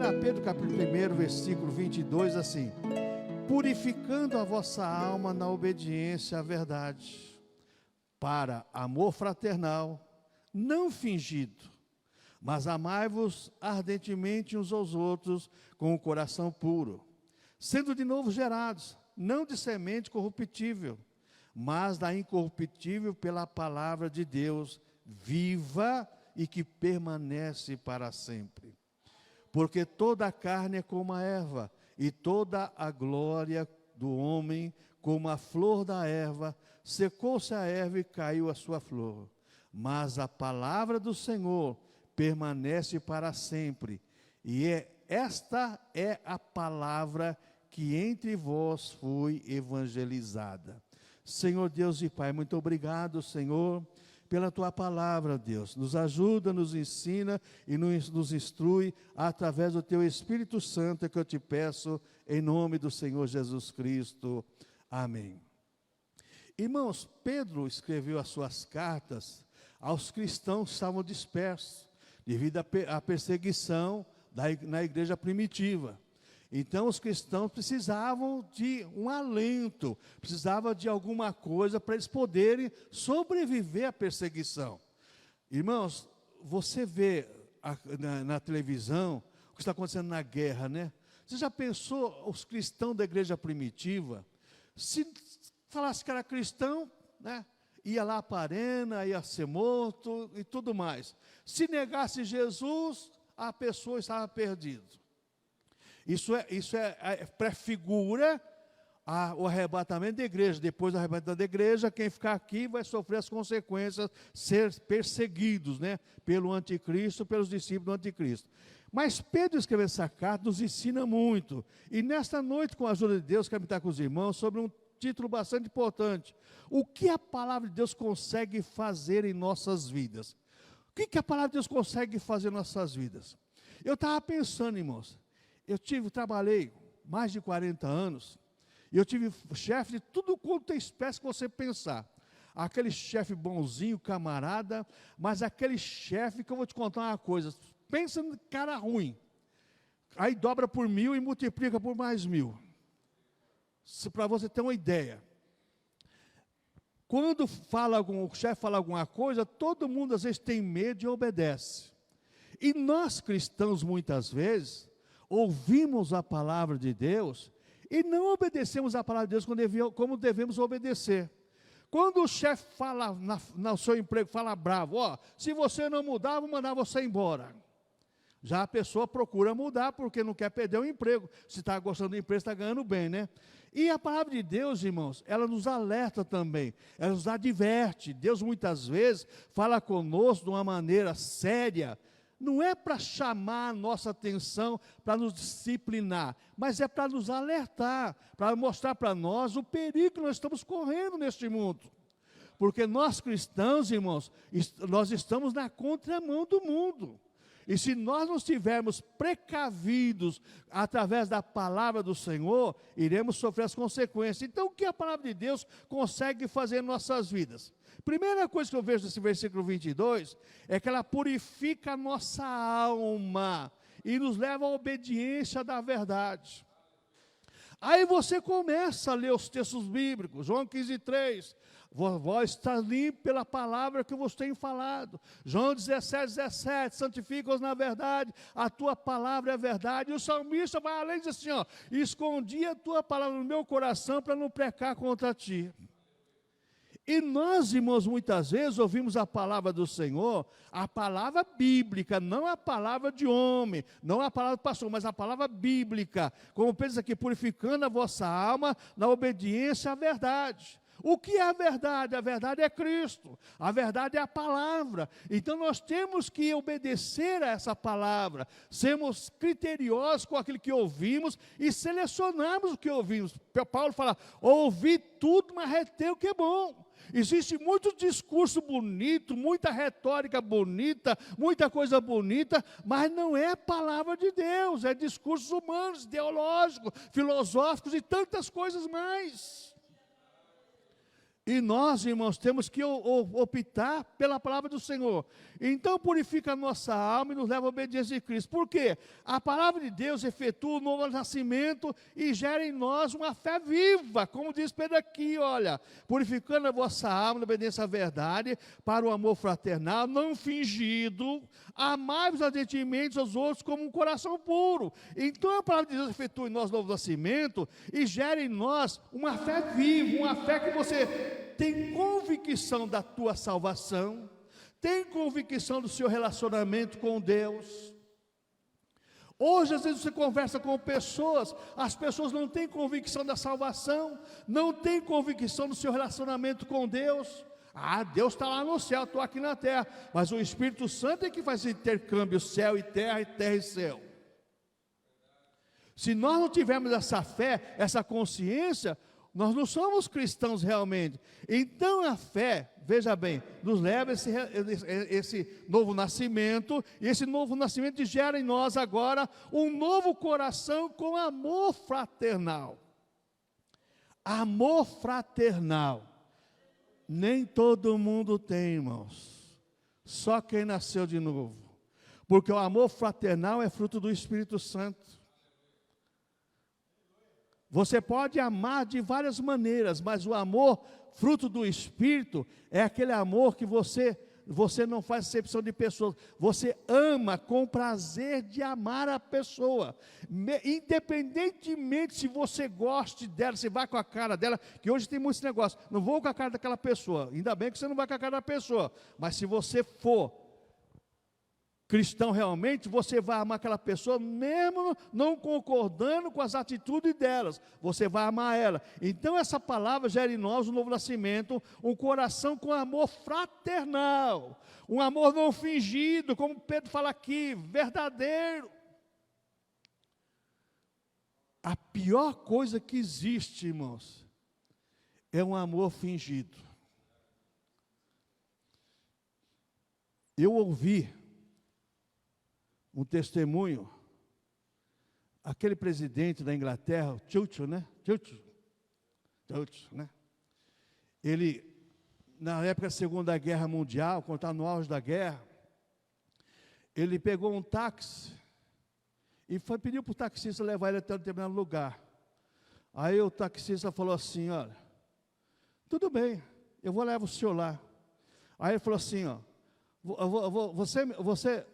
Pedro, capítulo 1, versículo 22, assim: purificando a vossa alma na obediência à verdade, para amor fraternal, não fingido, mas amai-vos ardentemente uns aos outros com o coração puro, sendo de novo gerados, não de semente corruptível, mas da incorruptível pela palavra de Deus, viva e que permanece para sempre. Porque toda a carne é como a erva, e toda a glória do homem como a flor da erva. Secou-se a erva e caiu a sua flor. Mas a palavra do Senhor permanece para sempre. E esta é a palavra que entre vós foi evangelizada. Senhor Deus e Pai, muito obrigado, Senhor, pela Tua palavra, Deus. Nos ajuda, nos ensina e nos instrui através do Teu Espírito Santo, que eu te peço, em nome do Senhor Jesus Cristo. Amém. Irmãos, Pedro escreveu as suas cartas aos cristãos que estavam dispersos, devido à perseguição na igreja primitiva. Então os cristãos precisavam de um alento, precisavam de alguma coisa para eles poderem sobreviver à perseguição. Irmãos, você vê na televisão o que está acontecendo na guerra, né? Você já pensou os cristãos da igreja primitiva? Se falasse que era cristão, né? Ia lá para a arena, ia ser morto e tudo mais. Se negasse Jesus, a pessoa estava perdida. Isso prefigura o arrebatamento da igreja. Depois do arrebatamento da igreja, quem ficar aqui vai sofrer as consequências, ser perseguidos, né, pelo anticristo, pelos discípulos do anticristo. Mas Pedro escreveu essa carta, nos ensina muito. E nesta noite, com a ajuda de Deus, quero meditar com os irmãos sobre um título bastante importante: o que a palavra de Deus consegue fazer em nossas vidas? O que a palavra de Deus consegue fazer em nossas vidas? Eu estava pensando, irmãos, trabalhei mais de 40 anos, e eu tive chefe de tudo quanto é espécie que você pensar. Aquele chefe bonzinho, camarada, mas aquele chefe que eu vou te contar uma coisa, pensa no cara ruim, aí dobra por 1000 e multiplica por mais 1000. Para você ter uma ideia. Quando o chefe fala alguma coisa, todo mundo às vezes tem medo e obedece. E nós cristãos, muitas vezes, ouvimos a palavra de Deus e não obedecemos a palavra de Deus como devemos obedecer. Quando o chefe fala no seu emprego, fala bravo: ó, se você não mudar, eu vou mandar você embora. Já a pessoa procura mudar porque não quer perder o emprego. Se está gostando do emprego, está ganhando bem, né? E a palavra de Deus, irmãos, ela nos alerta também, ela nos adverte. Deus muitas vezes fala conosco de uma maneira séria. Não é para chamar a nossa atenção, para nos disciplinar, mas é para nos alertar, para mostrar para nós o perigo que nós estamos correndo neste mundo. Porque nós cristãos, irmãos, nós estamos na contramão do mundo. E se nós não estivermos precavidos através da palavra do Senhor, iremos sofrer as consequências. Então, o que a palavra de Deus consegue fazer em nossas vidas? Primeira coisa que eu vejo nesse versículo 22, é que ela purifica a nossa alma e nos leva à obediência da verdade. Aí você começa a ler os textos bíblicos, João 15:3, vós está limpo pela palavra que eu vos tenho falado. João 17:17, santifica-os na verdade, a tua palavra é verdade. E o salmista vai além e diz assim, ó: escondi a tua palavra no meu coração para não pecar contra ti. E nós, irmãos, muitas vezes ouvimos a palavra do Senhor, a palavra bíblica, não a palavra de homem, não a palavra do pastor, mas a palavra bíblica, como Pedro diz aqui, purificando a vossa alma na obediência à verdade. O que é a verdade? A verdade é Cristo, a verdade é a palavra. Então nós temos que obedecer a essa palavra, sermos criteriosos com aquilo que ouvimos e selecionarmos o que ouvimos. Paulo fala: ouvi tudo, mas retém o que é bom. Existe muito discurso bonito, muita retórica bonita, muita coisa bonita, mas não é a palavra de Deus, é discursos humanos, ideológicos, filosóficos e tantas coisas mais. E nós, irmãos, temos que optar pela palavra do Senhor. Então purifica a nossa alma e nos leva à obediência de Cristo. Por quê? A palavra de Deus efetua o novo nascimento e gera em nós uma fé viva, como diz Pedro aqui, olha, purificando a vossa alma na obediência à verdade, para o amor fraternal, não fingido, amai-vos ardentemente aos outros como um coração puro. Então a palavra de Deus efetua em nós o novo nascimento e gera em nós uma fé viva, uma fé que você tem convicção da tua salvação, tem convicção do seu relacionamento com Deus. Hoje, às vezes, você conversa com pessoas, as pessoas não têm convicção da salvação, não têm convicção do seu relacionamento com Deus. Ah, Deus está lá no céu, estou aqui na terra, mas o Espírito Santo é que faz intercâmbio, céu e terra e céu. Se nós não tivermos essa fé, essa consciência, nós não somos cristãos realmente. Então a fé, veja bem, nos leva a esse novo nascimento, e esse novo nascimento gera em nós agora um novo coração com amor fraternal. Amor fraternal. Nem todo mundo tem, irmãos. Só quem nasceu de novo. Porque o amor fraternal é fruto do Espírito Santo. Você pode amar de várias maneiras, mas o amor, fruto do Espírito, é aquele amor que você não faz acepção de pessoas. Você ama com prazer de amar a pessoa. Independentemente se você goste dela, se vai com a cara dela, que hoje tem muitos negócios. Não vou com a cara daquela pessoa. Ainda bem que você não vai com a cara da pessoa. Mas se você for cristão realmente, você vai amar aquela pessoa, mesmo não concordando com as atitudes delas, você vai amar ela. Então essa palavra gera em nós um novo nascimento, um coração com amor fraternal, um amor não fingido, como Pedro fala aqui, verdadeiro. A pior coisa que existe, irmãos, é um amor fingido. Eu ouvi um testemunho, aquele presidente da Inglaterra, Churchill, né? Ele, na época da Segunda Guerra Mundial, quando estava no auge da guerra, ele pegou um táxi e pediu para o taxista levar ele até um determinado lugar. Aí o taxista falou assim, olha, tudo bem, eu vou levar o senhor lá. Aí ele falou assim, ó,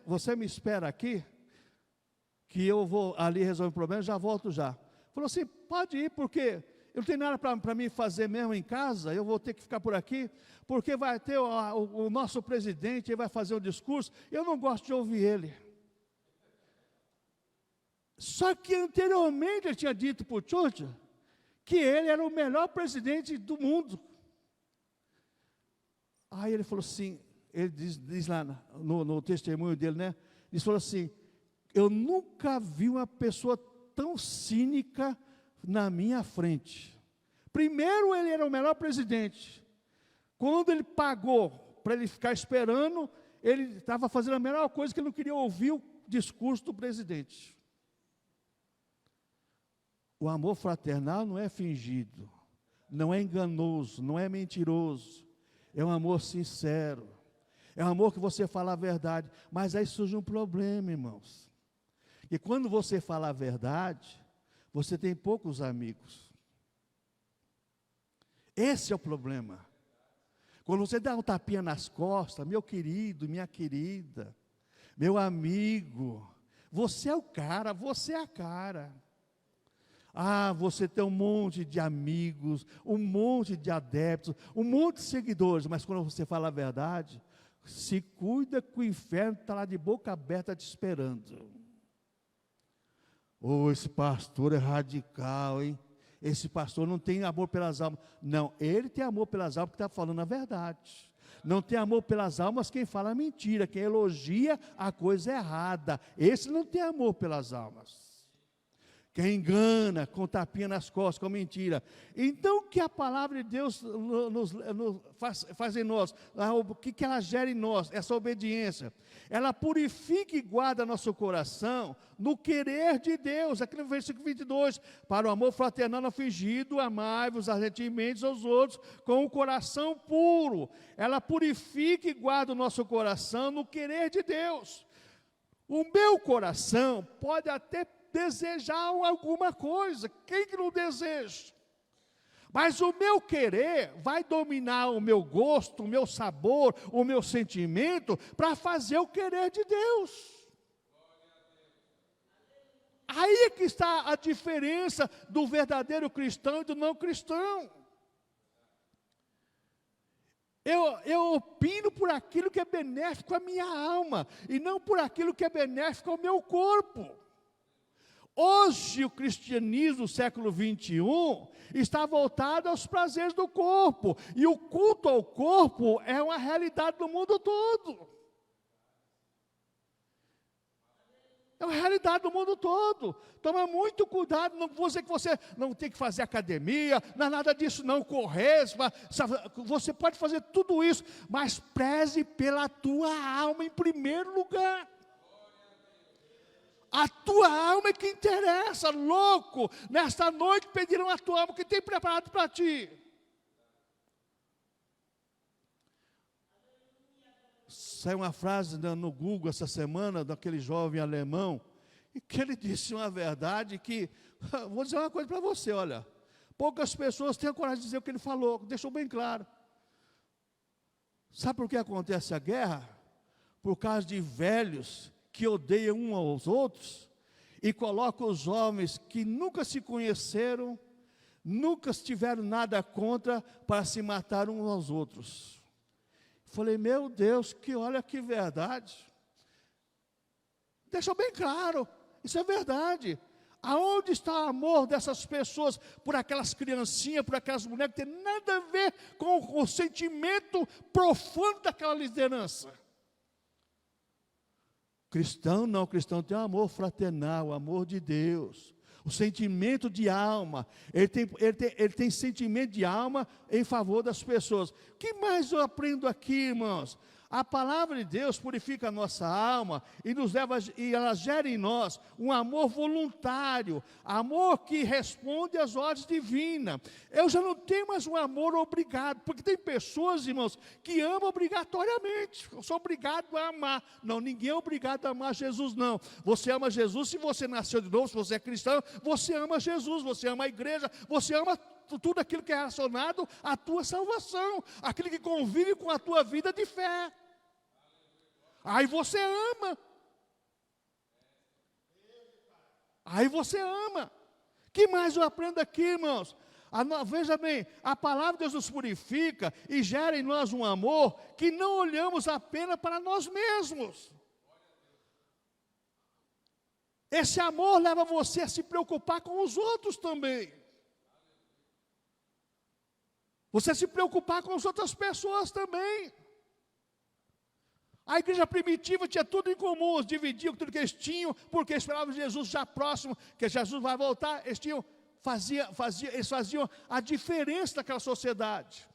você me espera aqui, que eu vou ali resolver o problema, já volto já. Falou assim, pode ir, porque eu não tenho nada para mim fazer mesmo em casa, eu vou ter que ficar por aqui, porque vai ter o nosso presidente, ele vai fazer um discurso, eu não gosto de ouvir ele. Só que anteriormente ele tinha dito para o Churchill que ele era o melhor presidente do mundo. Aí ele falou assim, ele diz lá no testemunho dele, né? Ele falou assim, eu nunca vi uma pessoa tão cínica na minha frente. Primeiro ele era o melhor presidente. Quando ele pagou para ele ficar esperando, ele estava fazendo a melhor coisa, que ele não queria ouvir o discurso do presidente. O amor fraternal não é fingido, não é enganoso, não é mentiroso. É um amor sincero. É um amor que você fala a verdade. Mas aí surge um problema, irmãos. E quando você fala a verdade, você tem poucos amigos. Esse é o problema. Quando você dá um tapinha nas costas, meu querido, minha querida, meu amigo, você é o cara, você é a cara. Ah, você tem um monte de amigos, um monte de adeptos, um monte de seguidores, mas quando você fala a verdade, se cuida que o inferno está lá de boca aberta te esperando. Oh, esse pastor é radical, hein? Esse pastor não tem amor pelas almas. Não, ele tem amor pelas almas porque está falando a verdade. Não tem amor pelas almas quem fala mentira, quem elogia a coisa errada. Esse não tem amor pelas almas. que engana com tapinha nas costas, com mentira. Então, o que a palavra de Deus faz em nós? O que ela gera em nós? Essa obediência. Ela purifica e guarda nosso coração no querer de Deus. Aqui no versículo 22, para o amor fraternal não fingido, amai-vos ardentemente aos outros com o coração puro. Ela purifica e guarda o nosso coração no querer de Deus. O meu coração pode até desejar alguma coisa, quem que não deseja? Mas o meu querer vai dominar o meu gosto, o meu sabor, o meu sentimento, para fazer o querer de Deus. Aí é que está a diferença do verdadeiro cristão e do não cristão. Eu opino por aquilo que é benéfico à minha alma, e não por aquilo que é benéfico ao meu corpo. Hoje o cristianismo do século 21 está voltado aos prazeres do corpo, e o culto ao corpo é uma realidade no mundo todo. É uma realidade no mundo todo. Toma muito cuidado, não vou dizer que você não tem que fazer academia, não é nada disso não, correr, você pode fazer tudo isso, mas preze pela tua alma em primeiro lugar. A tua alma é que interessa, louco. Nesta noite pedirão a tua alma, o que tem preparado para ti. Saiu uma frase no Google essa semana, daquele jovem alemão, e que ele disse uma verdade que, vou dizer uma coisa para você, olha, poucas pessoas têm a coragem de dizer o que ele falou, deixou bem claro. Sabe por que acontece a guerra? Por causa de velhos que odeiam uns aos outros, e colocam os homens que nunca se conheceram, nunca tiveram nada contra, para se matar uns aos outros. Falei, meu Deus, olha que verdade. Deixou bem claro, isso é verdade. Aonde está o amor dessas pessoas, por aquelas criancinhas, por aquelas mulheres, que tem nada a ver com o sentimento profundo daquela liderança. Cristão, não, cristão tem um amor fraternal, o amor de Deus, o sentimento de alma, ele tem sentimento de alma em favor das pessoas. O que mais eu aprendo aqui, irmãos? A palavra de Deus purifica a nossa alma e nos leva, e ela gera em nós um amor voluntário, amor que responde às ordens divinas. Eu já não tenho mais um amor obrigado, porque tem pessoas, irmãos, que amam obrigatoriamente. Eu sou obrigado a amar. Não, ninguém é obrigado a amar Jesus, não. Você ama Jesus se você nasceu de novo, se você é cristão, você ama Jesus, você ama a igreja, você ama tudo aquilo que é relacionado à tua salvação, aquilo que convive com a tua vida de fé. Aí você ama. Aí você ama. Que mais eu aprendo aqui, irmãos? Veja bem, a palavra de Deus nos purifica e gera em nós um amor que não olhamos apenas para nós mesmos. Esse amor leva você a se preocupar com os outros também. Você se preocupar com as outras pessoas também. A igreja primitiva tinha tudo em comum, eles dividiam tudo que eles tinham, porque esperavam Jesus já próximo, que Jesus vai voltar, eles faziam a diferença daquela sociedade.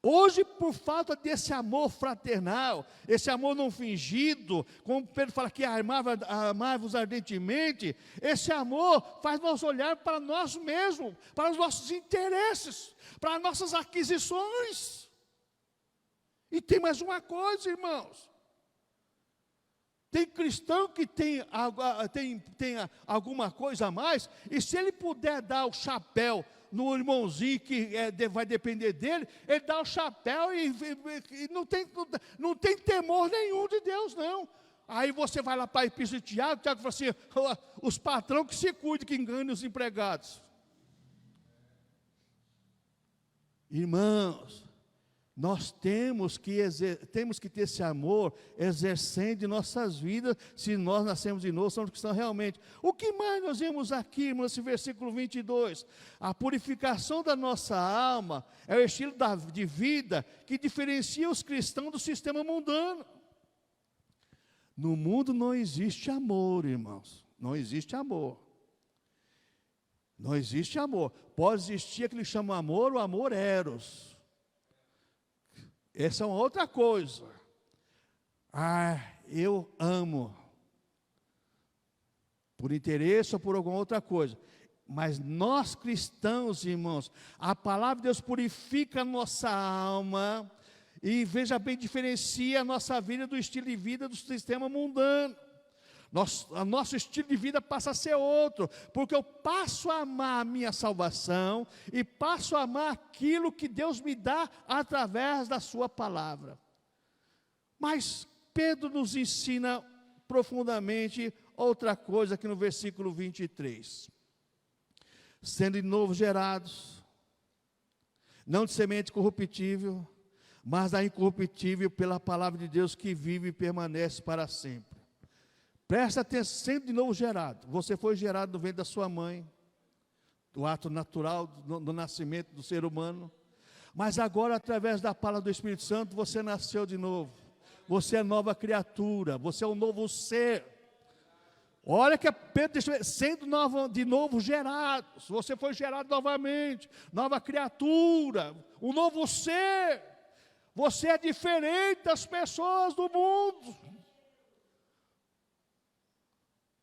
Hoje, por falta desse amor fraternal, esse amor não fingido, como Pedro fala que amai-vos ardentemente, esse amor faz nós olhar para nós mesmos, para os nossos interesses, para as nossas aquisições. E tem mais uma coisa, irmãos. Tem cristão que tem alguma coisa a mais, e se ele puder dar o chapéu no irmãozinho que vai depender dele, ele dá o chapéu e não tem temor nenhum de Deus, não. Aí você vai lá para a Epístola de Tiago fala assim, os patrões que se cuidem, que enganem os empregados. Irmãos, nós temos que ter esse amor exercendo em nossas vidas, se nós nascemos de novo, somos cristãos realmente. O que mais nós vemos aqui, irmãos, nesse versículo 22? A purificação da nossa alma é o estilo de vida que diferencia os cristãos do sistema mundano. No mundo não existe amor, irmãos, não existe amor. Não existe amor. Pode existir aquele que chama amor, o amor eros. Essa é uma outra coisa. Eu amo. Por interesse ou por alguma outra coisa. Mas nós cristãos, irmãos, a palavra de Deus purifica a nossa alma e, veja bem, diferencia a nossa vida do estilo de vida do sistema mundano. Nosso estilo de vida passa a ser outro, porque eu passo a amar a minha salvação e passo a amar aquilo que Deus me dá através da sua palavra. Mas Pedro nos ensina profundamente outra coisa aqui no versículo 23. Sendo de novo gerados, não de semente corruptível, mas da incorruptível pela palavra de Deus que vive e permanece para sempre. Presta atenção, sendo de novo gerado. Você foi gerado no ventre da sua mãe, do ato natural do nascimento do ser humano. Mas agora, através da palavra do Espírito Santo, você nasceu de novo. Você é nova criatura, você é um novo ser. Olha que Pedro diz, sendo de novo gerados. Você foi gerado novamente, nova criatura, um novo ser. Você é diferente das pessoas do mundo.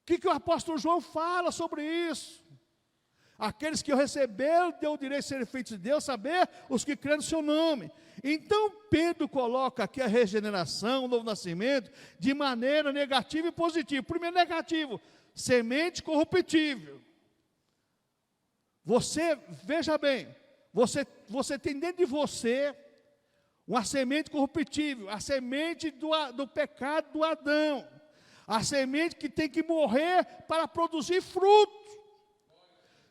O que o apóstolo João fala sobre isso? Aqueles que o receberam, deu o direito de serem feitos de Deus, saber os que creem no seu nome. Então Pedro coloca aqui a regeneração, o novo nascimento, de maneira negativa e positiva. Primeiro negativo, semente corruptível. Você, veja bem, você tem dentro de você uma semente corruptível, a semente do pecado do Adão. A semente que tem que morrer para produzir fruto.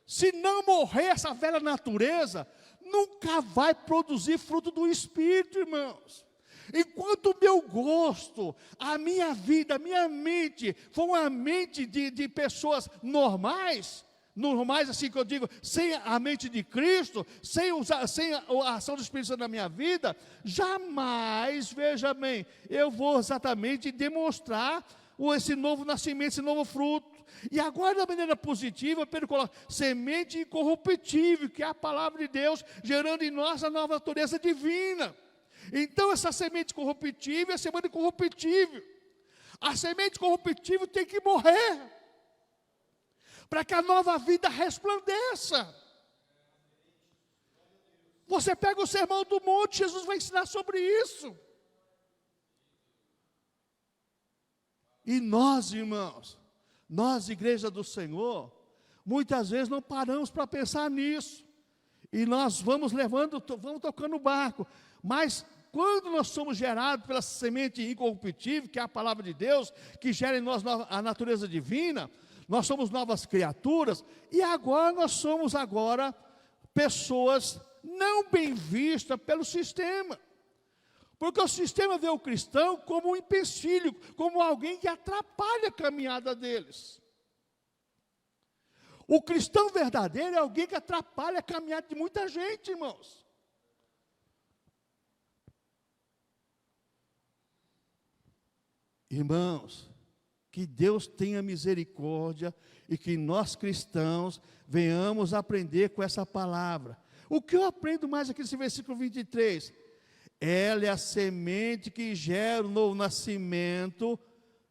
Se não morrer essa velha natureza, nunca vai produzir fruto do Espírito, irmãos. Enquanto o meu gosto, a minha vida, a minha mente, for uma mente de pessoas normais assim que eu digo, sem a mente de Cristo, sem a ação do Espírito Santo na minha vida, jamais, veja bem, eu vou exatamente demonstrar esse novo nascimento, esse novo fruto. E agora, da maneira positiva, Pedro coloca semente incorruptível, que é a palavra de Deus, gerando em nós a nova natureza divina. Então, essa semente corruptível é a semente corruptível. A semente corruptível tem que morrer, para que a nova vida resplandeça. Você pega o Sermão do Monte, Jesus vai ensinar sobre isso. E nós, irmãos, nós, igreja do Senhor, muitas vezes não paramos para pensar nisso. E nós vamos tocando o barco. Mas quando nós somos gerados pela semente incorruptível, que é a palavra de Deus, que gera em nós a natureza divina, nós somos novas criaturas, e agora nós somos pessoas não bem vistas pelo sistema. Porque o sistema vê o cristão como um empecilho, como alguém que atrapalha a caminhada deles. O cristão verdadeiro é alguém que atrapalha a caminhada de muita gente, irmãos. Irmãos, que Deus tenha misericórdia e que nós cristãos venhamos aprender com essa palavra. O que eu aprendo mais aqui nesse versículo 23? Ela é a semente que gera o novo nascimento,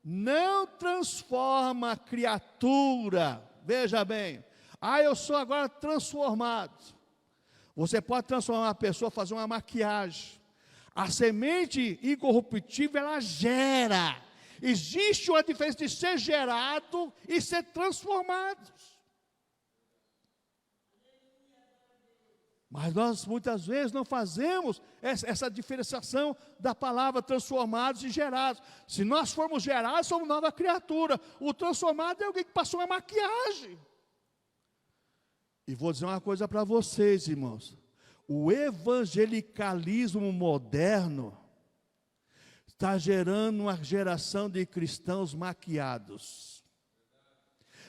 não transforma a criatura. Veja bem, eu sou agora transformado. Você pode transformar uma pessoa, fazer uma maquiagem. A semente incorruptível, ela gera. Existe uma diferença de ser gerado e ser transformado. Mas nós muitas vezes não fazemos essa diferenciação da palavra transformados e gerados. Se nós formos gerados, somos nova criatura. O transformado é alguém que passou uma maquiagem. E vou dizer uma coisa para vocês, irmãos. O evangelicalismo moderno está gerando uma geração de cristãos maquiados.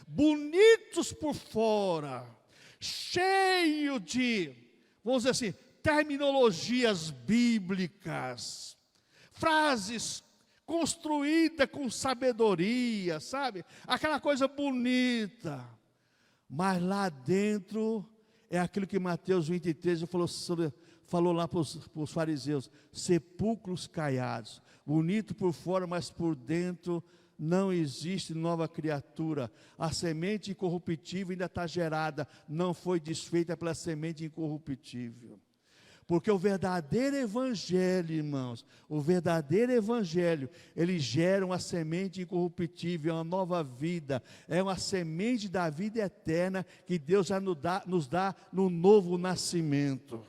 Bonitos por fora, cheio de, vamos dizer assim, terminologias bíblicas, frases construídas com sabedoria, sabe? Aquela coisa bonita. Mas lá dentro é aquilo que Mateus 23 falou lá para os fariseus: sepulcros caiados, bonito por fora, mas por dentro não existe nova criatura. A semente incorruptível ainda está gerada, não foi desfeita pela semente incorruptível. Porque o verdadeiro evangelho, irmãos, o verdadeiro evangelho, ele gera uma semente incorruptível, uma nova vida, é uma semente da vida eterna que Deus já nos dá no novo nascimento.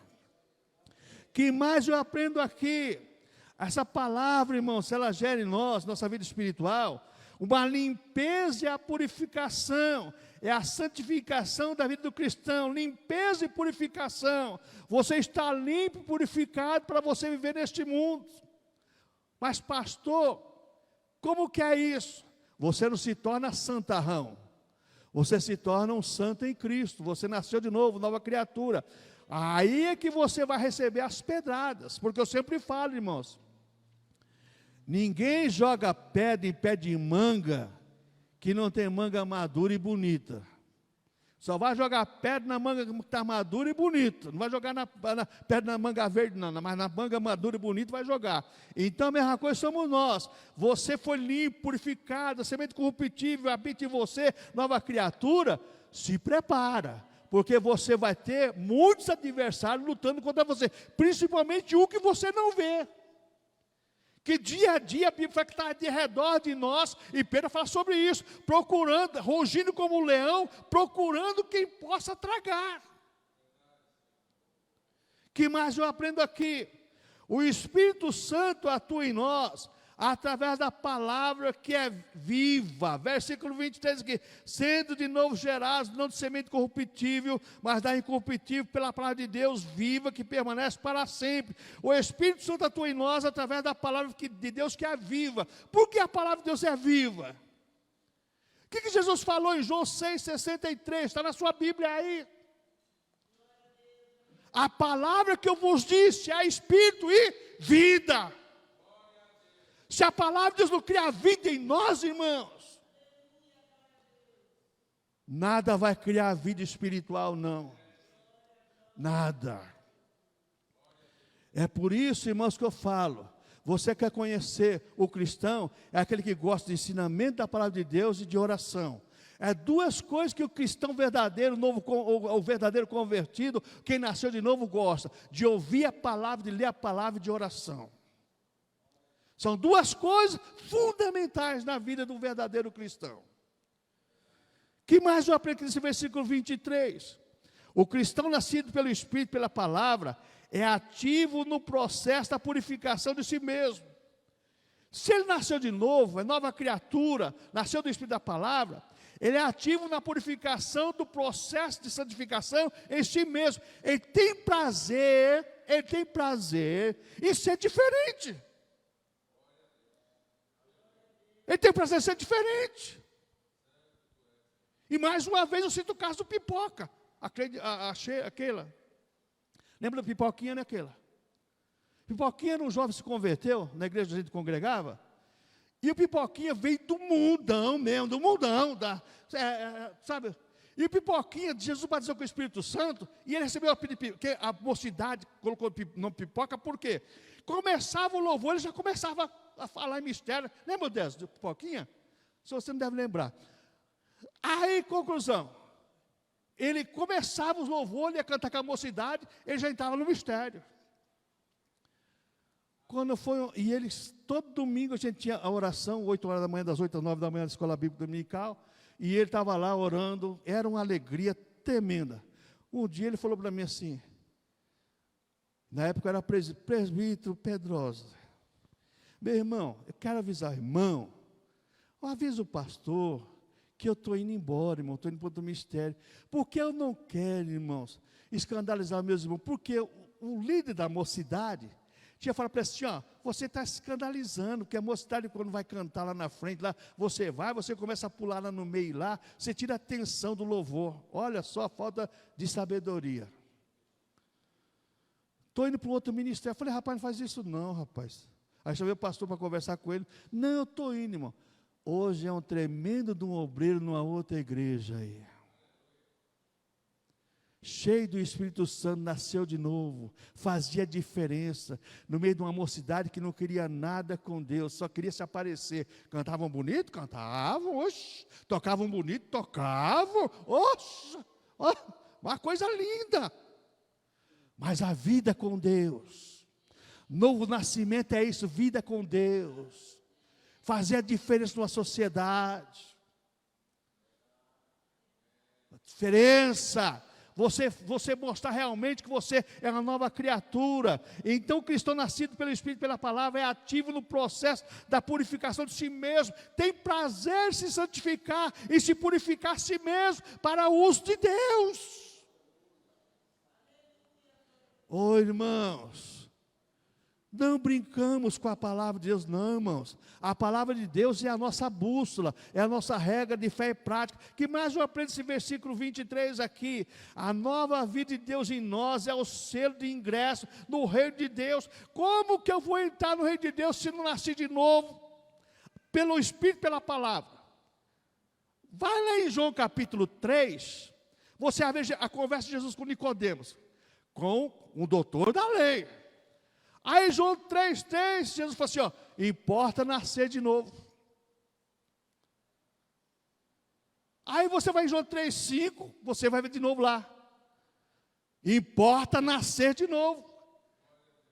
Que mais eu aprendo aqui? Essa palavra, irmãos, se ela gera em nós, nossa vida espiritual, uma limpeza e a purificação, é a santificação da vida do cristão, limpeza e purificação. Você está limpo e purificado para você viver neste mundo. Mas pastor, como que é isso? Você não se torna santarrão, você se torna um santo em Cristo, você nasceu de novo, nova criatura. Aí é que você vai receber as pedradas, porque eu sempre falo, irmãos, ninguém joga pedra em pé de manga que não tem manga madura e bonita. Só vai jogar pedra na manga que está madura e bonita. Não vai jogar pedra na manga verde, não, mas na manga madura e bonita vai jogar. Então a mesma coisa somos nós. Você foi limpo, purificado, a semente corruptível habita em você, nova criatura. Se prepara, porque você vai ter muitos adversários lutando contra você, principalmente um que você não vê. Que dia a dia a Bíblia fala que está de redor de nós, e Pedro fala sobre isso, procurando, rugindo como um leão, procurando quem possa tragar. Que mais eu aprendo aqui? O Espírito Santo atua em nós, através da palavra que é viva. Versículo 23 aqui: sendo de novo gerados, não de semente corruptível, mas da incorruptível, pela palavra de Deus viva, que permanece para sempre. O Espírito Santo atua em nós, através da palavra de Deus que é viva. Por que a palavra de Deus é viva? O que Jesus falou em João 6,63? Está na sua Bíblia aí. A palavra que eu vos disse é Espírito e vida. Se a palavra de Deus não cria vida em nós, irmãos, nada vai criar vida espiritual, não. Nada. É por isso, irmãos, que eu falo. Você quer conhecer o cristão, é aquele que gosta de ensinamento da palavra de Deus e de oração. É duas coisas que o cristão verdadeiro, o verdadeiro convertido, quem nasceu de novo gosta: de ouvir a palavra, de ler a palavra e de oração. São duas coisas fundamentais na vida do verdadeiro cristão. Que mais eu aprendo nesse versículo 23? O cristão nascido pelo Espírito, pela palavra, é ativo no processo da purificação de si mesmo. Se ele nasceu de novo, é nova criatura, nasceu do Espírito da palavra, ele é ativo na purificação do processo de santificação em si mesmo. Ele tem prazer em ser diferente. Ele tem prazer em ser diferente. E mais uma vez eu cito o caso do Pipoca. Aquela. Lembra da Pipoquinha, né, aquela? Pipoquinha era um jovem que se converteu, na igreja que a gente congregava. E o Pipoquinha veio do mundão mesmo, sabe? E o Pipoquinha, Jesus batizou com o Espírito Santo, e ele recebeu porque a mocidade colocou o nome Pipoca, por quê? Começava o louvor, ele já começava a falar em mistério. Lembra dessa, do Pipoquinha? Se você não deve lembrar. Aí, conclusão, ele começava os louvores, ele ia cantar com a mocidade, ele já entrava no mistério. E eles, todo domingo a gente tinha a oração, 8 horas da manhã, das 8 às 9 da manhã, da escola bíblica dominical, e ele estava lá orando, era uma alegria tremenda. Um dia ele falou para mim assim, na época era presbítero Pedrosa: meu irmão, eu quero avisar o irmão, avisa o pastor, que eu estou indo embora, irmão, estou indo para outro mistério, porque eu não quero, irmãos, escandalizar meus irmãos, porque o líder da mocidade tinha falado para ele assim: ó, você está escandalizando, porque a mocidade, quando vai cantar lá na frente, lá, você começa a pular lá no meio, lá, você tira a atenção do louvor. Olha só a falta de sabedoria. Estou indo para um outro ministério. Eu falei: rapaz, não faz isso não, rapaz. Aí chamei o pastor para conversar com ele. Não, eu estou indo, irmão. Hoje é um tremendo de um obreiro numa outra igreja aí. cheio do Espírito Santo, nasceu de novo, fazia diferença, no meio de uma mocidade que não queria nada com Deus, só queria se aparecer. Cantavam bonito? Cantavam, oxe. Tocavam bonito? Tocavam, oxe. Oh, uma coisa linda. Mas a vida com Deus, novo nascimento é isso, vida com Deus, fazer a diferença numa sociedade. A diferença, você mostrar realmente que você é uma nova criatura. Então o cristão nascido pelo Espírito e pela palavra é ativo no processo da purificação de si mesmo, tem prazer em se santificar e se purificar a si mesmo para o uso de Deus. Oh, irmãos, não brincamos com a palavra de Deus, não, irmãos. A palavra de Deus é a nossa bússola, é a nossa regra de fé e prática. Que mais eu aprendo esse versículo 23 aqui? A nova vida de Deus em nós é o selo de ingresso no reino de Deus. Como que eu vou entrar no reino de Deus se não nasci de novo? Pelo Espírito, pela palavra. Vai lá em João capítulo 3, você vai ver a conversa de Jesus com Nicodemos, com um doutor da lei. Aí João 3,3, Jesus falou assim, ó, importa nascer de novo. Aí você vai em João 3,5, você vai ver de novo lá. Importa nascer de novo.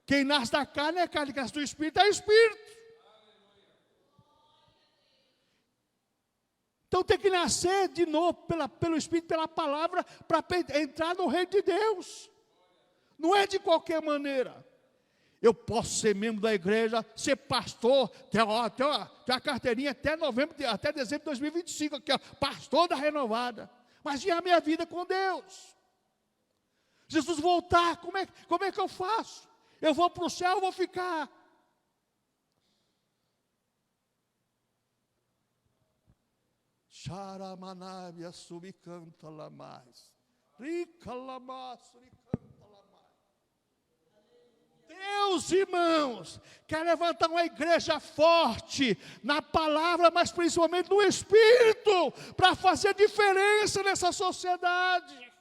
Quem nasce da carne é carne, quem nasce do Espírito é Espírito. Então tem que nascer de novo pelo Espírito, pela palavra, para entrar no reino de Deus. Não é de qualquer maneira. Eu posso ser membro da igreja, ser pastor, ter a carteirinha até dezembro de 2025, aqui, ó, pastor da renovada. Mas e a minha vida com Deus? Jesus voltar, como é que eu faço? Eu vou para o céu ou vou ficar? Charamanabia subicanta lá mais. Rica lá mais, subicanta lá mais. Deus, irmãos, quer levantar uma igreja forte na palavra, mas principalmente no Espírito, para fazer diferença nessa sociedade.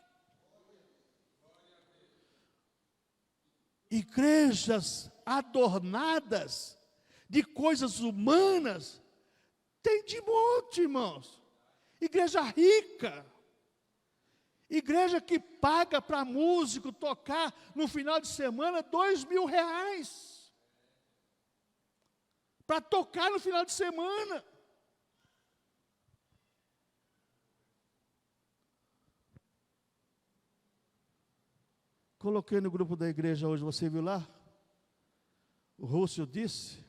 Igrejas adornadas de coisas humanas, tem de monte, irmãos. Igreja rica. Igreja que paga para músico tocar no final de semana R$2.000. Para tocar no final de semana. Coloquei no grupo da igreja hoje, você viu lá? O Rússio disse,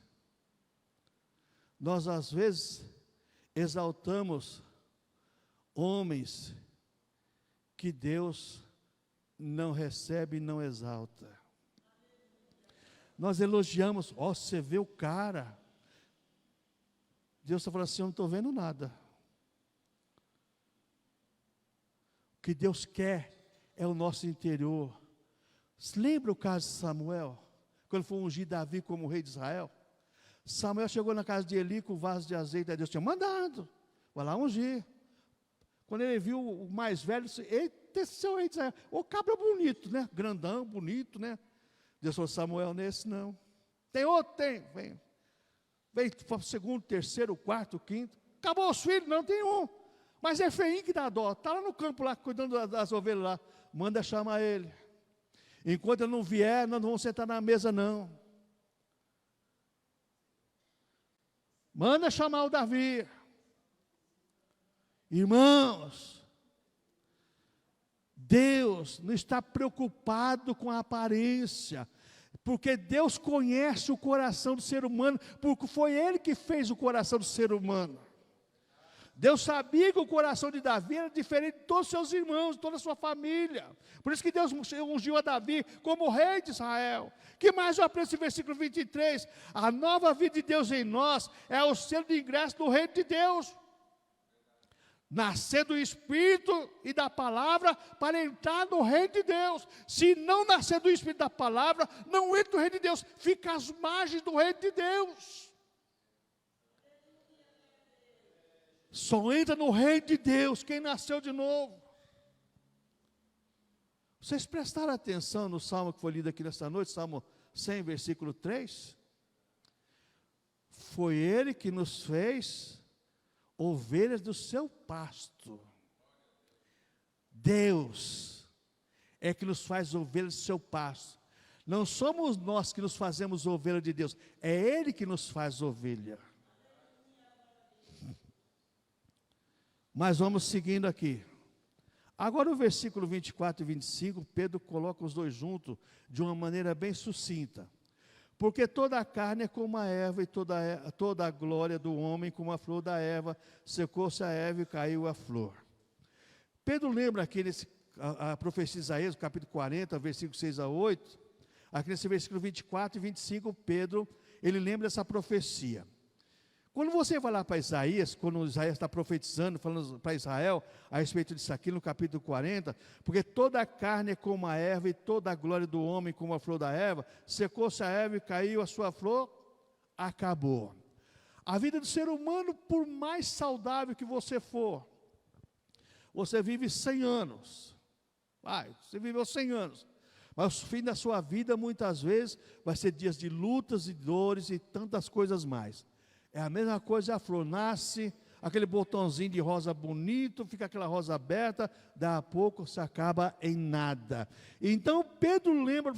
nós às vezes exaltamos homens que Deus não recebe e não exalta. Nós elogiamos, ó, você vê o cara. Deus está falando assim, eu não estou vendo nada. O que Deus quer é o nosso interior. Você lembra o caso de Samuel? Quando foi ungir Davi como rei de Israel? Samuel chegou na casa de Eli com o vaso de azeite, aí Deus tinha mandado, vai lá ungir. Quando ele viu o mais velho, disse, eita, esse seu rei de Israel, ô cabra bonito, né? Grandão, bonito, né? Deus falou, Samuel, nesse não. Tem outro? Tem, vem. Vem para o segundo, terceiro, quarto, quinto. Acabou os filhos? Não, tem um. Mas é feinho que dá dó. Está lá no campo, lá, cuidando das ovelhas lá. Manda chamar ele. Enquanto ele não vier, nós não vamos sentar na mesa, não. Manda chamar o Davi. Irmãos, Deus não está preocupado com a aparência, porque Deus conhece o coração do ser humano, porque foi Ele que fez o coração do ser humano. Deus sabia que o coração de Davi era diferente de todos os seus irmãos, de toda a sua família. Por isso que Deus ungiu a Davi como rei de Israel. Que mais eu aprendo esse versículo 23? A nova vida de Deus em nós é o selo de ingresso do reino de Deus. Nascer do Espírito e da palavra para entrar no reino de Deus. Se não nascer do Espírito e da palavra, não entra no reino de Deus. Fica às margens do reino de Deus. Só entra no reino de Deus quem nasceu de novo. Vocês prestaram atenção no salmo que foi lido aqui nesta noite, Salmo 100, versículo 3? Foi Ele que nos fez ovelhas do seu pasto. Deus é que nos faz ovelhas do seu pasto. Não somos nós que nos fazemos ovelha de Deus, é Ele que nos faz ovelha. Mas vamos seguindo aqui. Agora o versículo 24 e 25, Pedro coloca os dois juntos de uma maneira bem sucinta. Porque toda a carne é como a erva, e toda a glória do homem como a flor da erva, secou-se a erva e caiu a flor. Pedro lembra aqui a profecia de Isaías, capítulo 40, versículo 6 a 8, aqui nesse versículo 24 e 25, Pedro, ele lembra essa profecia. Quando você vai lá para Isaías, quando Isaías está profetizando, falando para Israel, a respeito disso aqui no capítulo 40, porque toda a carne é como a erva, e toda a glória do homem como a flor da erva, secou-se a erva e caiu a sua flor, acabou. A vida do ser humano, por mais saudável que você for, você vive 100 anos, você viveu 100 anos, mas o fim da sua vida, muitas vezes, vai ser dias de lutas e dores e tantas coisas mais. É a mesma coisa, a flor nasce, aquele botãozinho de rosa bonito, fica aquela rosa aberta, daqui a pouco se acaba em nada. Então Pedro lembra a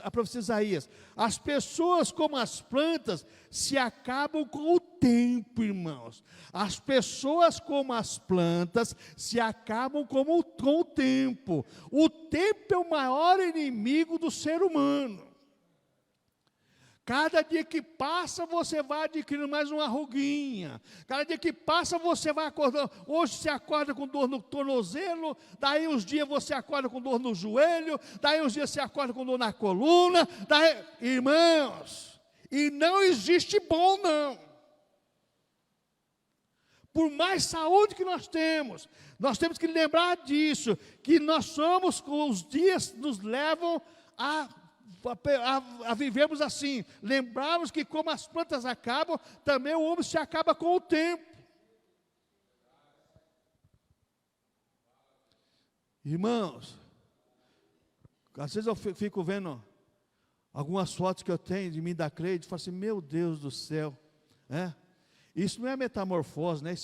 profecia de Isaías, as pessoas como as plantas se acabam com o tempo, irmãos. As pessoas como as plantas se acabam com o tempo. O tempo é o maior inimigo do ser humano. Cada dia que passa, você vai adquirindo mais uma ruguinha. Cada dia que passa, você vai acordando. Hoje você acorda com dor no tornozelo, daí uns dias você acorda com dor no joelho, daí uns dias você acorda com dor na coluna. Irmãos, e não existe bom não. Por mais saúde que nós temos que lembrar disso, que nós somos, os dias nos levam a vivemos assim, lembrarmos que como as plantas acabam, também o homem se acaba com o tempo. Irmãos, às vezes eu fico vendo algumas fotos que eu tenho de mim da Cleide, e falo assim, meu Deus do céu, isso não é metamorfose, né?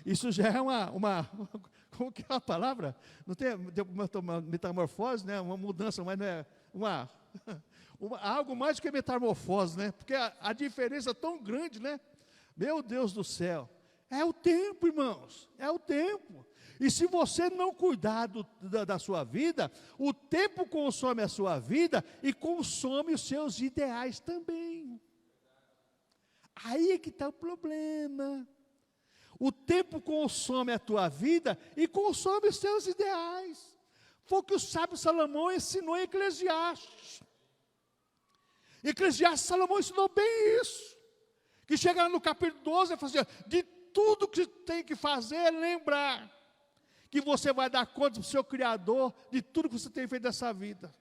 Isso já é uma como que é a palavra? Não tem metamorfose, né? Uma mudança, mas não é algo mais do que metamorfose, né? Porque a diferença é tão grande, né? Meu Deus do céu, é o tempo, irmãos, é o tempo. E se você não cuidar da sua vida, o tempo consome a sua vida e consome os seus ideais também. Aí é que está o problema. O tempo consome a tua vida e consome os seus ideais. Foi o que o sábio Salomão ensinou em Eclesiastes. Eclesiastes, Salomão ensinou bem isso. Que chega no capítulo 12 e fala assim, de tudo que tem que fazer, lembrar que você vai dar conta do seu Criador, de tudo que você tem feito nessa vida.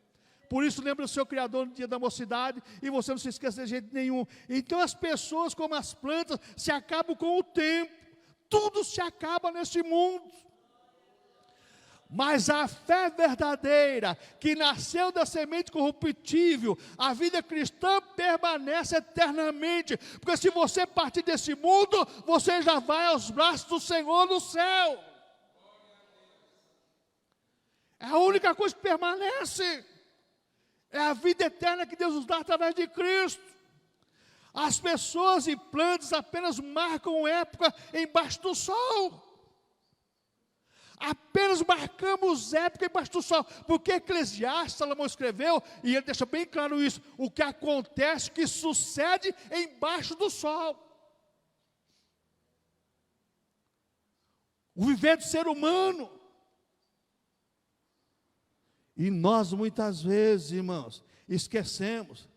Por isso, lembra do seu Criador no dia da mocidade, e você não se esqueça de jeito nenhum. Então, as pessoas, como as plantas, se acabam com o tempo. Tudo se acaba nesse mundo. Mas a fé verdadeira, que nasceu da semente corruptível, a vida cristã permanece eternamente. Porque se você partir desse mundo, você já vai aos braços do Senhor no céu. É a única coisa que permanece. É a vida eterna que Deus nos dá através de Cristo. As pessoas e plantas apenas marcam época embaixo do sol. Apenas marcamos época embaixo do sol. Porque Eclesiastes, Salomão escreveu, e ele deixa bem claro isso, o que acontece, que sucede embaixo do sol. O viver do ser humano. E nós muitas vezes, irmãos, esquecemos.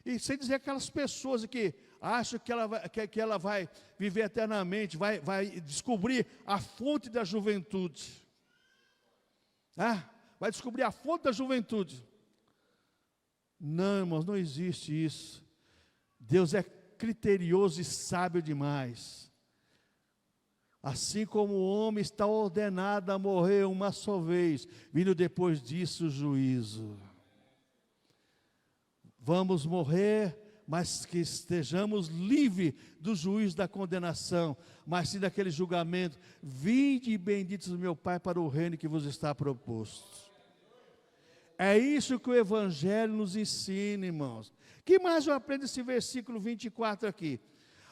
E sem dizer aquelas pessoas que acham que ela vai viver eternamente, vai descobrir a fonte da juventude. Vai descobrir a fonte da juventude. Não, irmãos, não existe isso. Deus é criterioso e sábio demais. Assim como o homem está ordenado a morrer uma só vez, vindo depois disso o juízo. Vamos morrer, mas que estejamos livres do juízo da condenação, mas sim daquele julgamento. Vinde benditos do meu Pai para o reino que vos está proposto. É isso que o Evangelho nos ensina, irmãos. Que mais eu aprendo esse versículo 24 aqui?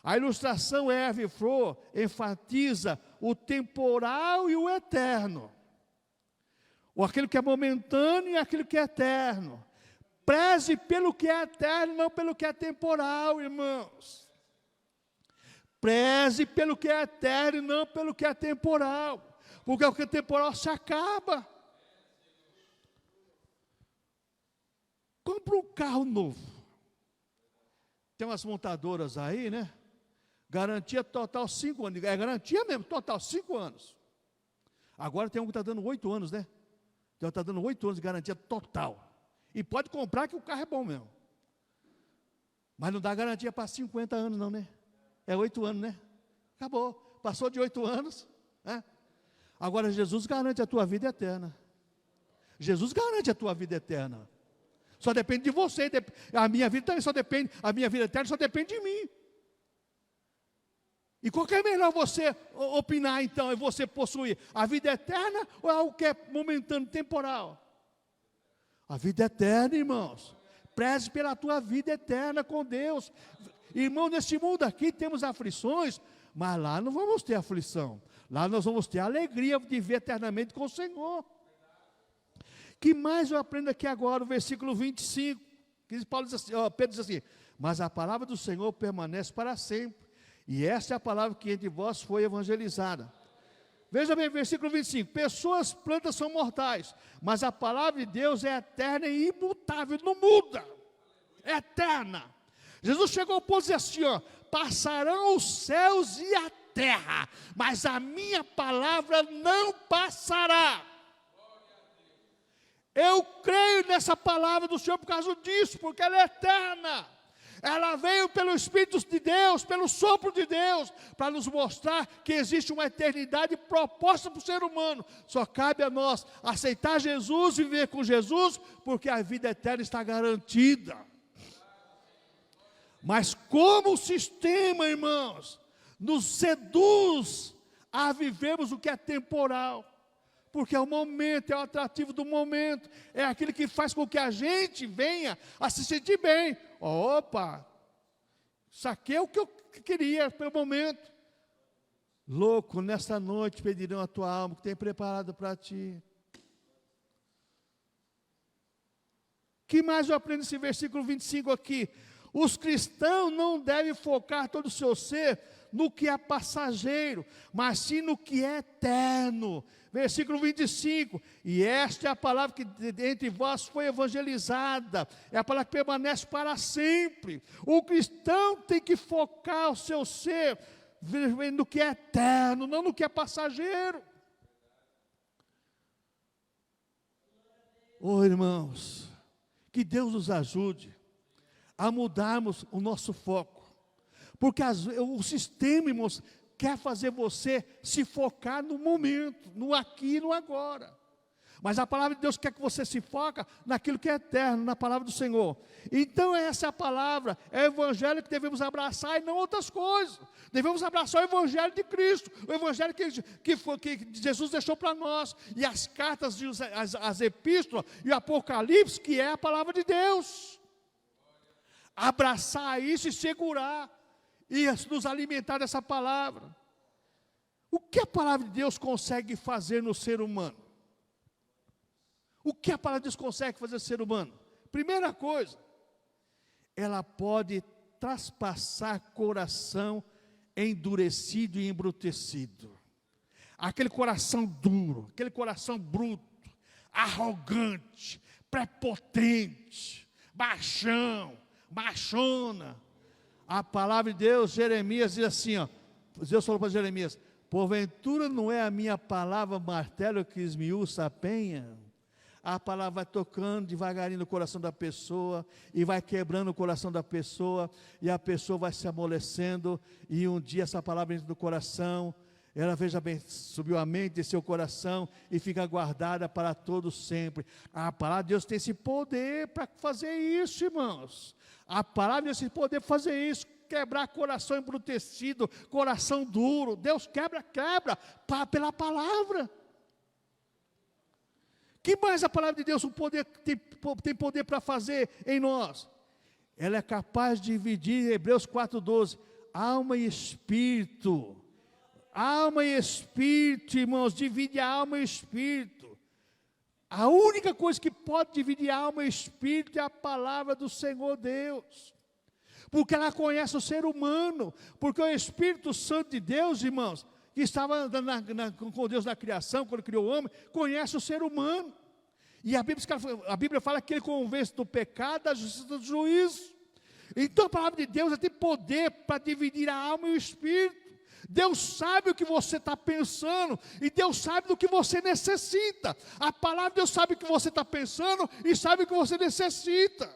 A ilustração Herve Flor enfatiza o temporal e o eterno. Ou aquilo que é momentâneo e aquilo que é eterno. Preze pelo que é eterno, não pelo que é temporal, irmãos. Preze pelo que é eterno, não pelo que é temporal. Porque o que é temporal se acaba. Compra um carro novo. Tem umas montadoras aí, né? Garantia total 5 anos. É garantia mesmo, total 5 anos. Agora tem um que está dando 8 anos, né? Então está dando 8 anos de garantia total. E pode comprar que o carro é bom mesmo. Mas não dá garantia para 50 anos não, né? É 8 anos, né? Acabou. Passou de 8 anos. Né? Agora Jesus garante a tua vida eterna. Jesus garante a tua vida eterna. Só depende de você. A minha vida também só depende. A minha vida eterna só depende de mim. E qual que é melhor você opinar então? É você possuir a vida eterna ou é algo que é momentâneo, temporal? A vida eterna, irmãos. Preze pela tua vida eterna com Deus. Irmão, nesse mundo aqui temos aflições, mas lá não vamos ter aflição. Lá nós vamos ter a alegria de viver eternamente com o Senhor. Que mais eu aprendo aqui agora, o versículo 25. Que Paulo diz assim, Pedro diz assim: mas a palavra do Senhor permanece para sempre. E esta é a palavra que entre vós foi evangelizada. Veja bem, versículo 25. Pessoas, plantas são mortais, mas a palavra de Deus é eterna e imutável, não muda. É eterna. Jesus chegou ao ponto de dizer assim, passarão os céus e a terra, mas a minha palavra não passará. Eu creio nessa palavra do Senhor por causa disso, porque ela é eterna. Ela veio pelo Espírito de Deus, pelo sopro de Deus, para nos mostrar que existe uma eternidade proposta para o ser humano. Só cabe a nós aceitar Jesus, viver com Jesus, porque a vida eterna está garantida. Mas como o sistema, irmãos, nos seduz a vivermos o que é temporal, porque é o momento, é o atrativo do momento, é aquilo que faz com que a gente venha a se sentir bem. Opa, isso aqui é o que eu queria pelo momento. Louco, nessa noite pedirão a tua alma que tem preparado para ti. Que mais eu aprendo nesse versículo 25 aqui? Os cristãos não devem focar todo o seu ser no que é passageiro, mas sim no que é eterno. Versículo 25, e esta é a palavra que entre vós foi evangelizada, é a palavra que permanece para sempre. O cristão tem que focar o seu ser no que é eterno, não no que é passageiro. Irmãos, que Deus nos ajude a mudarmos o nosso foco, porque o sistema, irmãos, quer fazer você se focar no momento, no aqui e no agora. Mas a palavra de Deus quer que você se foca naquilo que é eterno, na palavra do Senhor. Então essa é a palavra, é o evangelho que devemos abraçar e não outras coisas. Devemos abraçar o evangelho de Cristo, o evangelho que Jesus deixou para nós. E as cartas, as epístolas e o Apocalipse, que é a palavra de Deus. Abraçar isso e segurar. E nos alimentar dessa palavra. O que a palavra de Deus consegue fazer no ser humano? O que a palavra de Deus consegue fazer no ser humano? Primeira coisa, ela pode traspassar coração endurecido e embrutecido. Aquele coração duro, aquele coração bruto, arrogante, prepotente, machona. A palavra de Deus, Jeremias diz assim, Deus falou para Jeremias: porventura não é a minha palavra martelo que esmiuça a penha? A palavra vai tocando devagarinho no coração da pessoa, e vai quebrando o coração da pessoa, e a pessoa vai se amolecendo, e um dia essa palavra entra no coração, ela, veja bem, subiu a mente, desceu o coração e fica guardada para todo sempre. A palavra de Deus tem esse poder para fazer isso, irmãos. A palavra de Deus tem esse poder para fazer isso, quebrar coração embrutecido, coração duro. Deus quebra pela palavra. Que mais a palavra de Deus tem poder para fazer em nós? Ela é capaz de dividir, Hebreus 4,12, alma e espírito. Alma e espírito, irmãos, divide a alma e espírito. A única coisa que pode dividir a alma e espírito é a palavra do Senhor Deus. Porque ela conhece o ser humano. Porque o Espírito Santo de Deus, irmãos, que estava andando com Deus na criação, quando criou o homem, conhece o ser humano. E a Bíblia fala que ele convence do pecado, da justiça e do juízo. Então a palavra de Deus tem poder para dividir a alma e o espírito. Deus sabe o que você está pensando, e Deus sabe do que você necessita. A palavra de Deus sabe o que você está pensando, e sabe o que você necessita.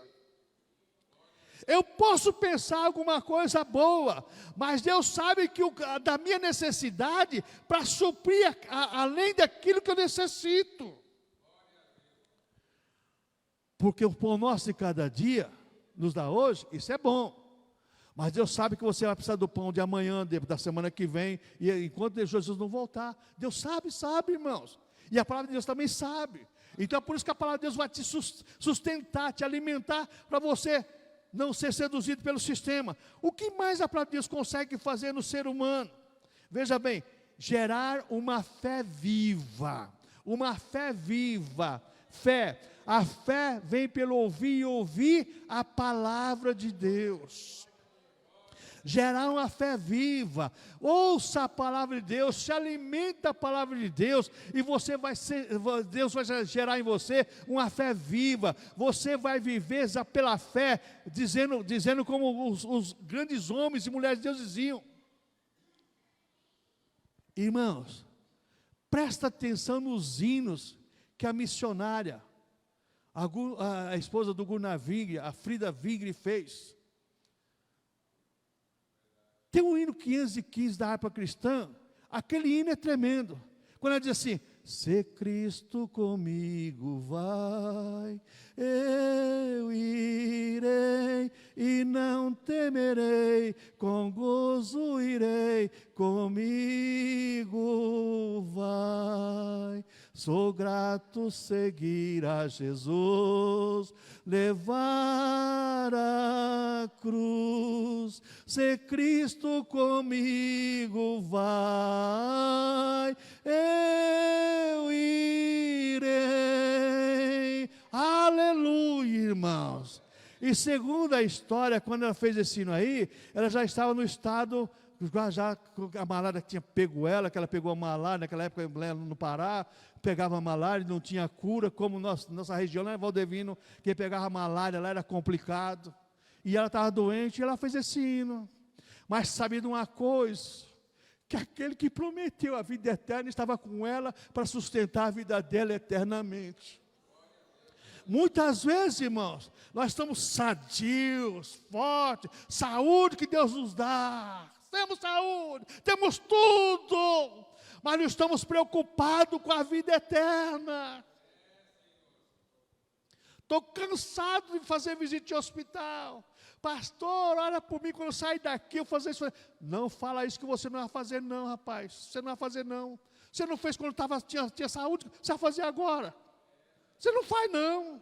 Eu posso pensar alguma coisa boa, mas Deus sabe que da minha necessidade, para suprir além daquilo que eu necessito. Porque o pão nosso de cada dia, nos dá hoje, isso é bom. Mas Deus sabe que você vai precisar do pão de amanhã, da semana que vem, e enquanto Jesus não voltar. Deus sabe, irmãos. E a palavra de Deus também sabe. Então é por isso que a palavra de Deus vai te sustentar, te alimentar, para você não ser seduzido pelo sistema. O que mais a palavra de Deus consegue fazer no ser humano? Veja bem, gerar uma fé viva. Uma fé viva. Fé. A fé vem pelo ouvir e ouvir a palavra de Deus. Gerar uma fé viva, ouça a palavra de Deus, se alimenta a palavra de Deus, e Deus vai gerar em você uma fé viva. Você vai viver pela fé, dizendo como os grandes homens e mulheres de Deus diziam. Irmãos, presta atenção nos hinos que a missionária, a esposa do Gunnar Wingre, a Frida Wingre, fez. Tem um hino 515 da harpa cristã, aquele hino é tremendo. Quando ela diz assim: se Cristo comigo vai, eu irei e não temerei, com gozo irei, comigo vai. Sou grato seguir a Jesus, levar a cruz. Se Cristo comigo vai, eu irei. Aleluia, irmãos. E segundo a história, quando ela fez esse hino aí, ela já estava no estado, já a malária tinha pego ela, que ela pegou a malária, naquela época no Pará, pegava a malária, não tinha cura, como nossa região lá em Valdevino, quem pegava a malária lá era complicado, e ela estava doente, e ela fez esse hino. Mas sabia de uma coisa, que aquele que prometeu a vida eterna estava com ela para sustentar a vida dela eternamente. Muitas vezes, irmãos, nós estamos sadios, fortes, saúde que Deus nos dá, temos saúde, temos tudo, mas não estamos preocupados com a vida eterna. Estou cansado de fazer visita em hospital. Pastor, olha por mim quando eu sair daqui, eu fazer isso. Não fala isso que você não vai fazer não, rapaz. Você não vai fazer não. Você não fez quando tinha saúde, você vai fazer agora. Você não faz não.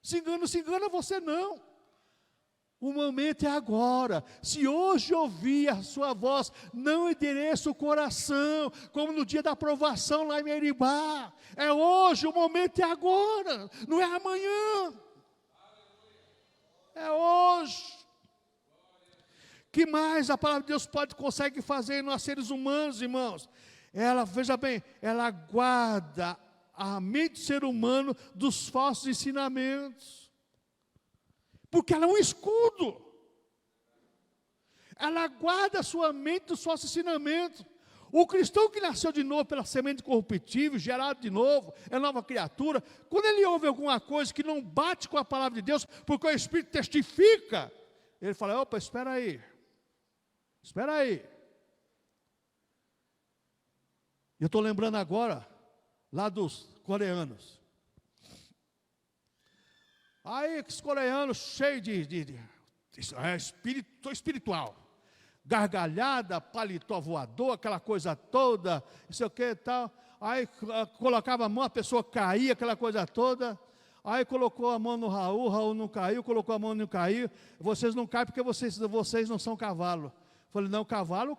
Se engana você não. O momento é agora. Se hoje ouvir a sua voz, não endereça o coração, como no dia da aprovação lá em Meribá. É hoje, o momento é agora, não é amanhã. É hoje. Que mais a palavra de Deus consegue fazer em nós seres humanos, irmãos? Ela, veja bem, ela guarda a mente do ser humano dos falsos ensinamentos. Porque ela é um escudo. Ela guarda a sua mente dos falsos ensinamentos. O cristão que nasceu de novo pela semente corruptível, gerado de novo, é nova criatura. Quando ele ouve alguma coisa que não bate com a palavra de Deus, porque o Espírito testifica, ele fala: opa, espera aí. Eu estou lembrando agora, lá dos coreanos. Aí, os coreanos cheios de espírito espiritual. Gargalhada, paletó voador, aquela coisa toda, não sei o que e tal. Aí colocava a mão, a pessoa caía, aquela coisa toda. Aí colocou a mão no Raul, Raul não caiu, colocou a mão não caiu. Vocês não caem porque vocês não são cavalo. Falei, não, cavalo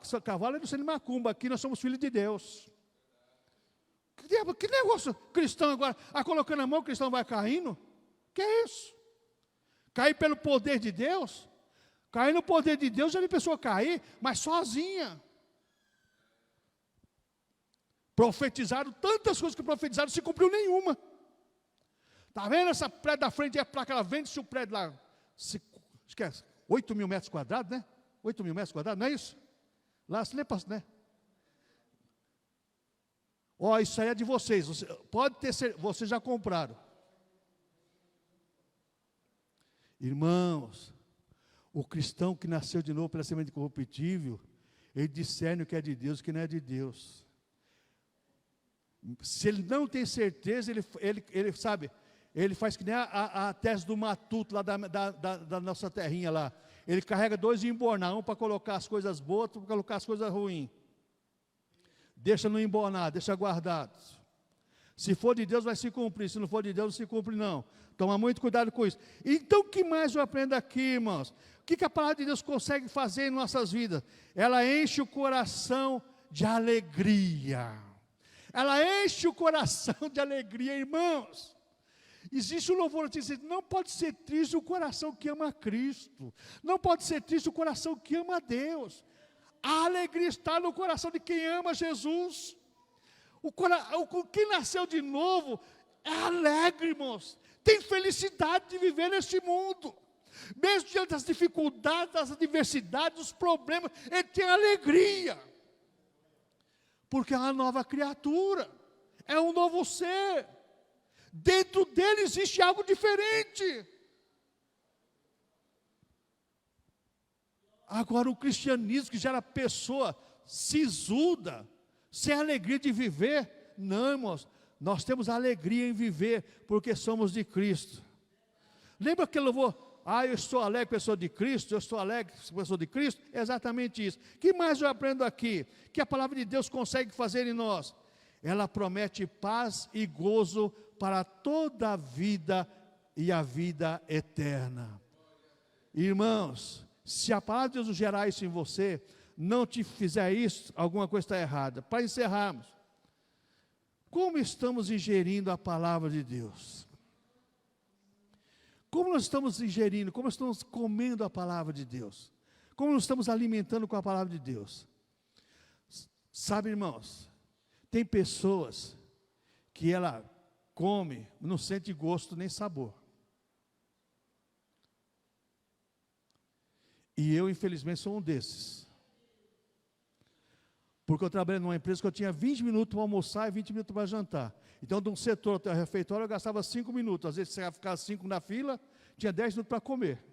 é do Cine Macumba, aqui nós somos filhos de Deus. Que negócio cristão agora? Colocando a mão, o cristão vai caindo? Que é isso? Cair pelo poder de Deus? Cair no poder de Deus, já vi pessoa cair, mas sozinha. Profetizaram tantas coisas que profetizaram, não se cumpriu nenhuma. Está vendo essa prédio da frente, é para aquela vende-se o prédio lá, acho que é 8 mil metros quadrados, né? 8 mil metros quadrados, não é isso? Lá, se lembra, né? Ó, isso aí é de vocês, pode ter, vocês já compraram. Irmãos, o cristão que nasceu de novo pela semente incorruptível, ele discerne o que é de Deus e o que não é de Deus. Se ele não tem certeza, ele sabe, ele faz que nem a tese do matuto lá da nossa terrinha lá. Ele carrega 2 embornar, um para colocar as coisas boas, outro para colocar as coisas ruins. Deixa no embornar, deixa guardado. Se for de Deus vai se cumprir, se não for de Deus não se cumpre não. Toma muito cuidado com isso. Então o que mais eu aprendo aqui, irmãos? O que a palavra de Deus consegue fazer em nossas vidas? Ela enche o coração de alegria. Ela enche o coração de alegria, irmãos. Existe um louvor que diz, não pode ser triste o coração que ama Cristo. Não pode ser triste o coração que ama Deus. A alegria está no coração de quem ama Jesus. Quem nasceu de novo é alegre, irmãos. Tem felicidade de viver neste mundo. Mesmo diante das dificuldades, das adversidades, dos problemas, ele tem alegria. Porque é uma nova criatura. É um novo ser. Dentro dele existe algo diferente. Agora o cristianismo que gera pessoa sisuda, sem alegria de viver, não, irmãos, nós temos alegria em viver, porque somos de Cristo. Lembra aquele louvor? Eu estou alegre, pessoa de Cristo, eu estou alegre, pessoa de Cristo, é exatamente isso. O que mais eu aprendo aqui? Que a palavra de Deus consegue fazer em nós? Ela promete paz e gozo para toda a vida e a vida eterna. Irmãos, se a palavra de Deus gerar isso em você, não te fizer isso, alguma coisa está errada. Para encerrarmos, como estamos ingerindo a palavra de Deus? Como nós estamos ingerindo, como estamos comendo a palavra de Deus? Como nós estamos alimentando com a palavra de Deus? Sabe, irmãos, tem pessoas que ela come, não sente gosto nem sabor. E eu, infelizmente, sou um desses. Porque eu trabalhei numa empresa que eu tinha 20 minutos para almoçar e 20 minutos para jantar. Então, de um setor até o refeitório, eu gastava 5 minutos. Às vezes, você ia ficar 5 na fila, tinha 10 minutos para comer.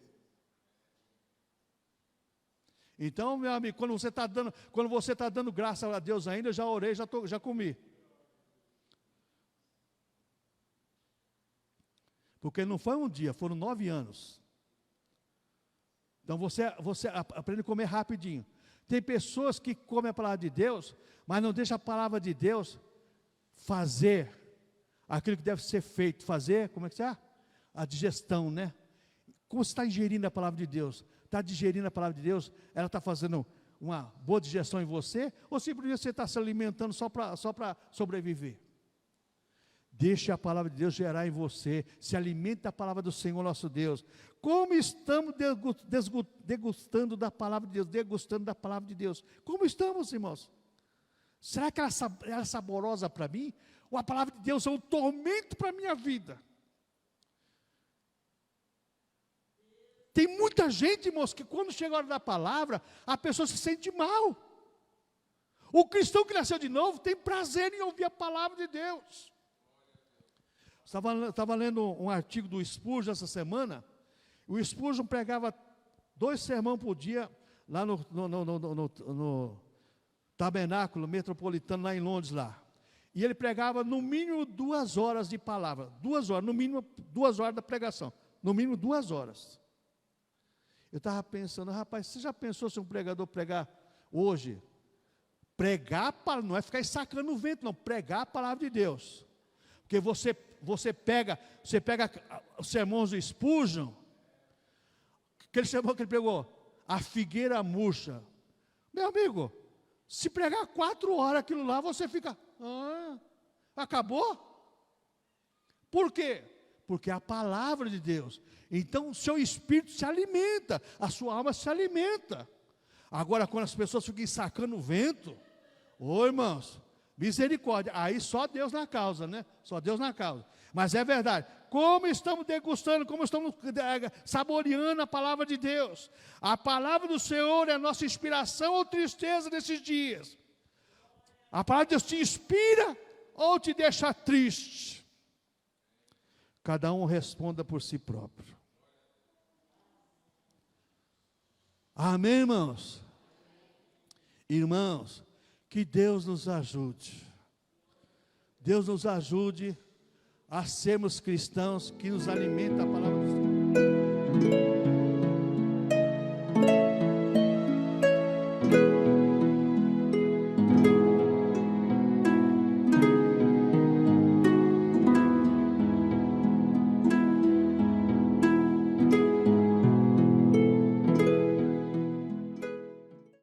Então, meu amigo, quando você está dando graças a Deus ainda, eu já orei, já comi. Porque não foi um dia, foram 9 anos. Então, você aprende a comer rapidinho. Tem pessoas que comem a palavra de Deus, mas não deixam a palavra de Deus fazer aquilo que deve ser feito. Fazer, como é que é? A digestão, né? Como você está ingerindo a palavra de Deus? Está digerindo a palavra de Deus? Ela está fazendo uma boa digestão em você? Ou simplesmente você está se alimentando só para sobreviver? Deixe a palavra de Deus gerar em você. Se alimente da palavra do Senhor nosso Deus. Como estamos degustando da palavra de Deus? Degustando da palavra de Deus. Como estamos, irmãos? Será que ela é saborosa para mim? Ou a palavra de Deus é um tormento para a minha vida? Tem muita gente, irmãos, que quando chega a hora da palavra, a pessoa se sente mal. O cristão que nasceu de novo tem prazer em ouvir a palavra de Deus. Estava lendo um artigo do Spurgeon essa semana. O Spurgeon pregava 2 sermões por dia lá tabernáculo metropolitano lá em Londres, lá. E ele pregava no mínimo 2 horas de palavra. 2 horas, no mínimo 2 horas da pregação. No mínimo 2 horas. Eu estava pensando, rapaz, você já pensou se um pregador pregar hoje? Pregar, não é ficar sacando o vento, não. Pregar a palavra de Deus. Porque você pega os sermões do Spurgeon, aquele sermão que ele pregou, a figueira murcha. Meu amigo, se pregar 4 horas aquilo lá, você fica, acabou? Por quê? Porque é a palavra de Deus. Então o seu espírito se alimenta, a sua alma se alimenta. Agora, quando as pessoas ficam sacando o vento, irmãos, misericórdia, aí só Deus na causa, né? Só Deus na causa. Mas é verdade, como estamos degustando, como estamos saboreando a palavra de Deus. A palavra do Senhor é a nossa inspiração ou tristeza nesses dias. A palavra de Deus te inspira ou te deixa triste? Cada um responda por si próprio. Amém, irmãos? Irmãos, que Deus nos ajude. Deus nos ajude a sermos cristãos que nos alimentam a palavra do Senhor.